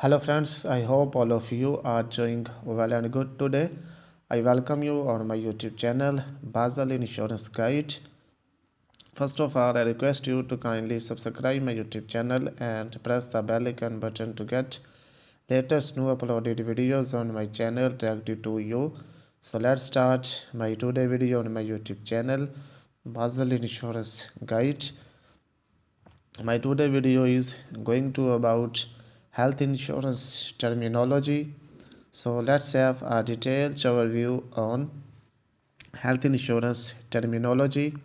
Hello, friends. I hope all of you are doing well and good today. I welcome you on my YouTube channel, Basel Insurance Guide. First of all, I request you to kindly subscribe my YouTube channel and press the bell icon button to get latest new uploaded videos on my channel directly to you. So let's start my today video on my YouTube channel, Basel Insurance Guide. My today video is going to about health insurance terminology. So let's have a detailed overview on health insurance terminology.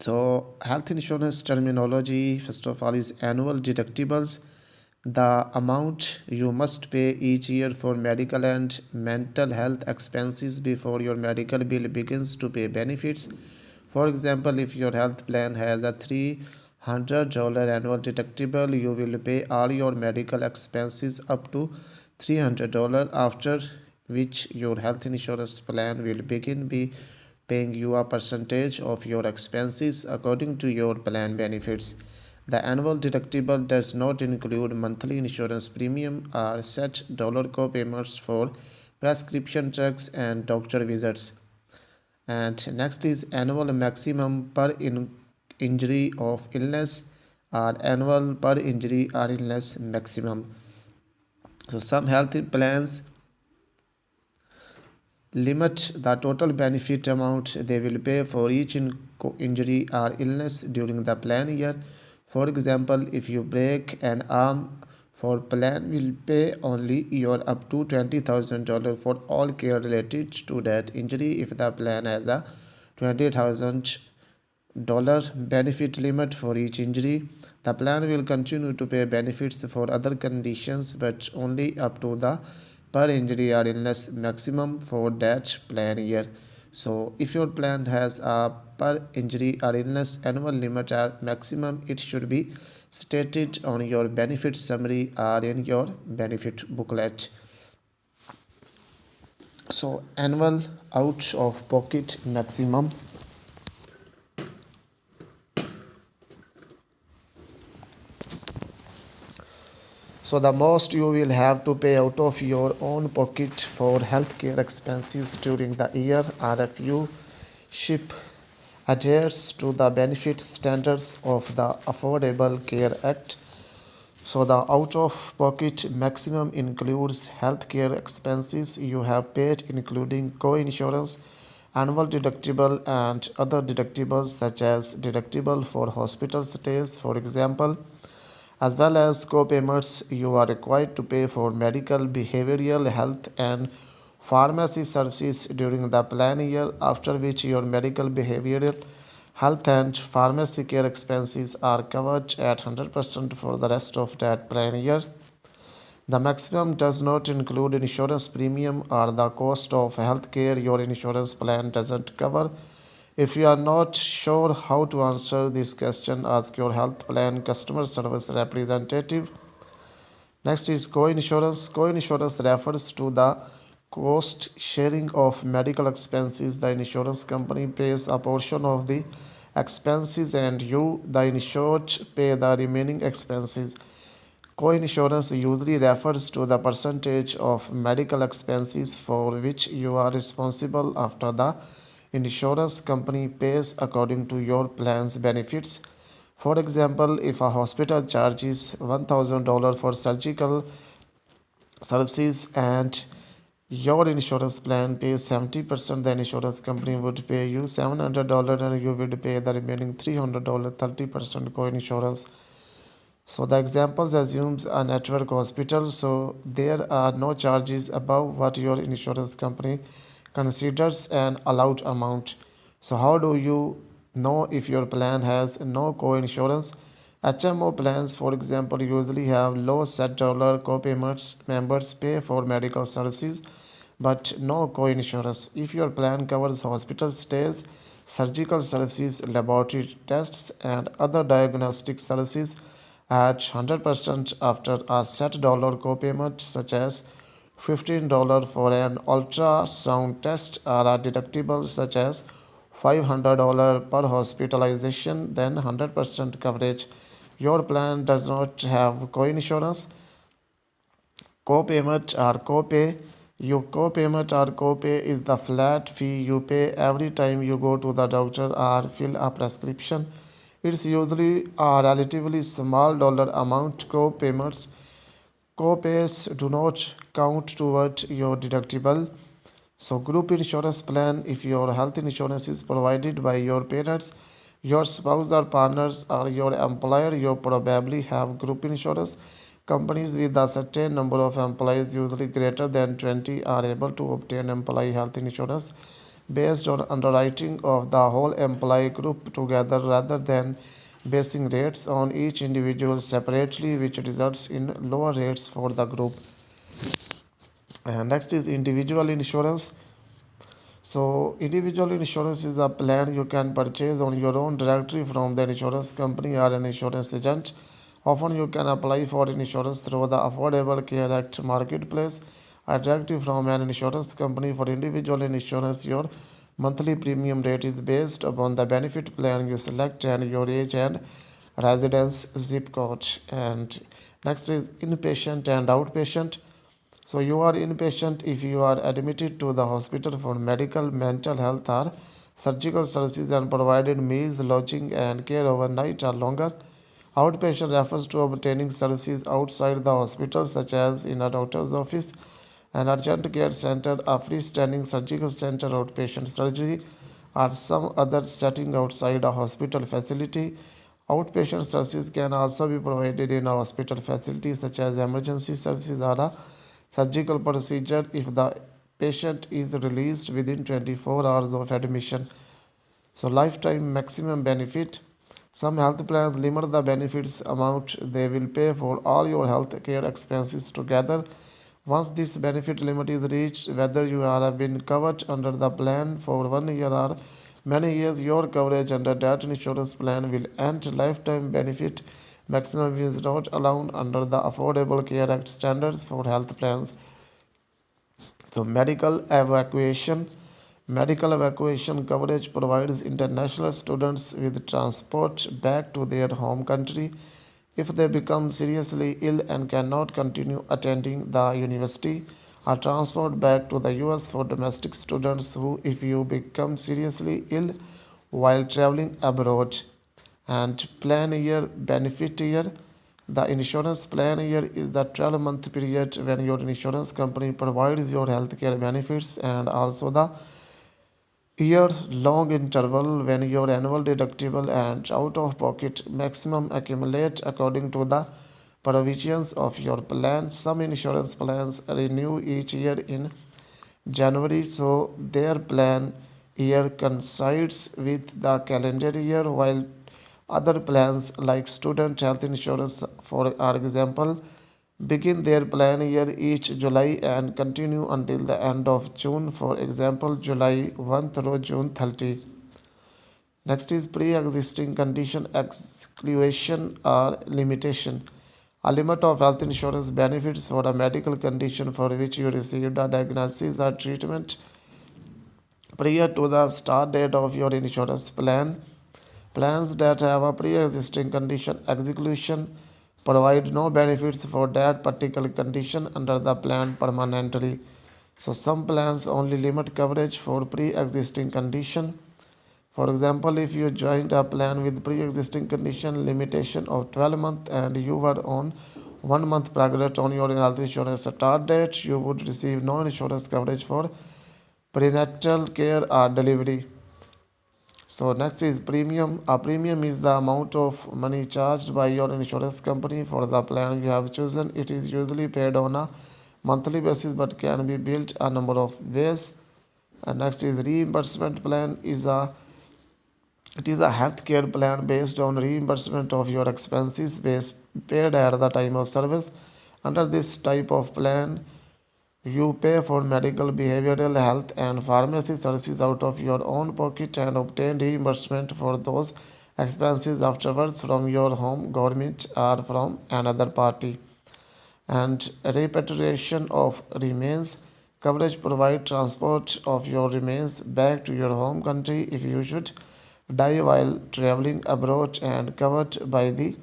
So health insurance terminology, first of all, is annual deductibles, the amount you must pay each year for medical and mental health expenses before your medical bill begins to pay benefits. For example, if your health plan has a $300 annual deductible, you will pay all your medical expenses up to $300, after which your health insurance plan will begin be paying you a percentage of your expenses according to your plan benefits. The annual deductible does not include monthly insurance premium or set dollar co-payments for prescription drugs and doctor visits. And next is annual maximum per injury of illness or annual per injury or illness maximum. So some health plans limit the total benefit amount they will pay for each injury or illness during the plan year. For example, if you break an arm, for plan will pay only your up to $20,000 for all care related to that injury. If the plan has a $20,000 benefit limit for each injury, the plan will continue to pay benefits for other conditions, but only up to the per injury or illness maximum for that plan year. So if your plan has a per injury or illness annual limit or maximum, it should be stated on your benefit summary or in your benefit booklet. So annual out of pocket maximum. So the most you will have to pay out of your own pocket for healthcare expenses during the year are a few ship adheres to the benefit standards of the Affordable Care Act. So the out of pocket maximum includes healthcare expenses you have paid, including co-insurance, annual deductible, and other deductibles such as deductible for hospital stays, for example, as well as co-payments you are required to pay for medical, behavioral health, and pharmacy services during the plan year, after which your medical, behavioral health, and pharmacy care expenses are covered at 100% for the rest of that plan year. The maximum does not include insurance premium or the cost of health care your insurance plan doesn't cover. If you are not sure how to answer this question, ask your health plan customer service representative. Next is co-insurance. Co-insurance refers to the cost sharing of medical expenses. The insurance company pays a portion of the expenses and you, the insured, pay the remaining expenses. Co-insurance usually refers to the percentage of medical expenses for which you are responsible after the insurance company pays according to your plan's benefits. For example, if a hospital charges $1,000 for surgical services and your insurance plan pays 70%, the insurance company would pay you $700 and you would pay the remaining $300, 30% co-insurance. So the examples assumes a network hospital, so there are no charges above what your insurance company considers an allowed amount. So how do you know if your plan has no co-insurance? HMO plans, for example, usually have low set dollar co-payments. Members pay for medical services but no co-insurance. If your plan covers hospital stays, surgical services, laboratory tests, and other diagnostic services at 100% after a set dollar co-payment, such as $15 for an ultrasound test, or a deductible such as $500 per hospitalization, then 100% coverage. your plan does not have co-insurance, co-payment or co-pay. Your co-payment or co-pay is the flat fee you pay every time you go to the doctor or fill a prescription. It's usually a relatively small dollar amount. Co-payments Co-pays do not count toward your deductible. So, group insurance plan, if your health insurance is provided by your parents, your spouse or partners, or your employer, you probably have group insurance. Companies with a certain number of employees, usually greater than 20, are able to obtain employee health insurance based on underwriting of the whole employee group together rather than basing rates on each individual separately, which results in lower rates for the group. And next is individual insurance. So, individual insurance is a plan you can purchase on your own directly from the insurance company or an insurance agent. Often, you can apply for insurance through the Affordable Care Act marketplace. Directly from an insurance company for individual insurance, your monthly premium rate is based upon the benefit plan you select and your age and residence zip code. And next is inpatient and outpatient. So you are inpatient if you are admitted to the hospital for medical, mental health or surgical services and provided meals, lodging and care overnight or longer. Outpatient refers to obtaining services outside the hospital such as in a doctor's office, an urgent care center, a freestanding surgical center, outpatient surgery or some other setting outside a hospital facility. Outpatient services can also be provided in a hospital facility such as emergency services or a surgical procedure if the patient is released within 24 hours of admission. So, lifetime maximum benefit. Some health plans limit the benefits amount they will pay for all your health care expenses together. Once this benefit limit is reached, whether you have been covered under the plan for 1 year or many years, your coverage under that insurance plan will end. Lifetime benefit maximum is not allowed under the Affordable Care Act standards for health plans. So, medical evacuation coverage provides international students with transport back to their home country if they become seriously ill and cannot continue attending the university, or transport back to the US for domestic students who, if you become seriously ill while traveling abroad. And plan year, benefit year. The insurance plan year is the 12-month period when your insurance company provides your healthcare benefits, and also the year long interval when your annual deductible and out of pocket maximum accumulate according to the provisions of your plan. Some insurance plans renew each year in January, so their plan year coincides with the calendar year, while other plans like student health insurance, for example, begin their plan year each July and continue until the end of June, for example, July 1 through June 30. Next is pre-existing condition exclusion or limitation. A limit of health insurance benefits for a medical condition for which you received a diagnosis or treatment prior to the start date of your insurance plan. Plans that have a pre-existing condition exclusion provide no benefits for that particular condition under the plan permanently. So some plans only limit coverage for pre-existing condition. For example, if you joined a plan with pre-existing condition limitation of 12 months and you were on 1 month progress on your health insurance start date, you would receive no insurance coverage for prenatal care or delivery. So next is premium. A premium is the amount of money charged by your insurance company for the plan you have chosen. It is usually paid on a monthly basis but can be built a number of ways. And next is reimbursement plan. It is a healthcare plan based on reimbursement of your expenses based paid at the time of service. Under this type of plan, you pay for medical, behavioral health, and pharmacy services out of your own pocket and obtain reimbursement for those expenses afterwards from your home government or from another party. And repatriation of remains. Coverage provide transport of your remains back to your home country if you should die while traveling abroad and covered by the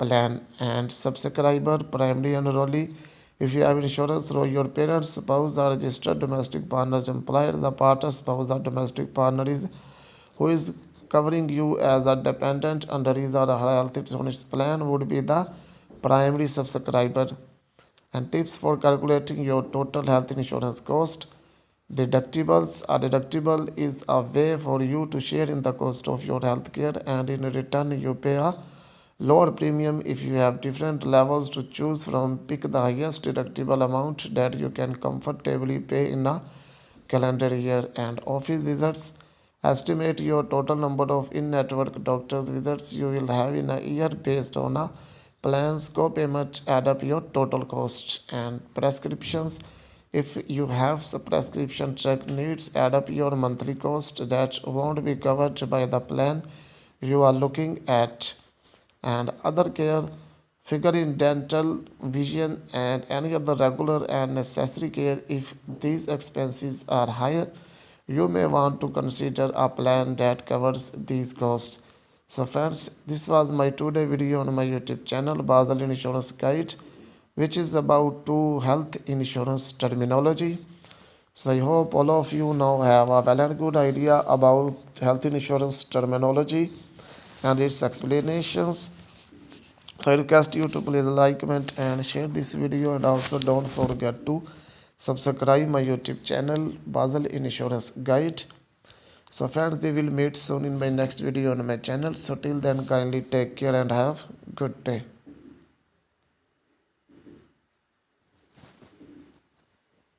plan and subscriber primary enrollee. If you have insurance through your parents, spouse, or registered domestic partners employer, the partner, spouse, or domestic partner is who is covering you as a dependent under his or her health insurance plan would be the primary subscriber. And tips for calculating your total health insurance cost. Deductibles. A deductible is a way for you to share in the cost of your health care, and in return you pay a lower premium. If you have different levels to choose from, pick the highest deductible amount that you can comfortably pay in a calendar year. And office visits. Estimate your total number of in-network doctor's visits you will have in a year based on a plan's co-payment. Add up your total cost. And prescriptions. If you have some prescription check needs, add up your monthly cost that won't be covered by the plan you are looking at. And other care, figure in dental, vision, and any other regular and necessary care. If these expenses are higher, you may want to consider a plan that covers these costs. So friends, this was my today video on my YouTube channel Basel Insurance Guide, which is about to health insurance terminology. So I hope all of you now have a well and good idea about health insurance terminology and its explanations. So I request you to please like, comment, and share this video, and also don't forget to subscribe my YouTube channel Basel Insurance Guide. So friends, we will meet soon in my next video on my channel. So till then, kindly take care and have good day.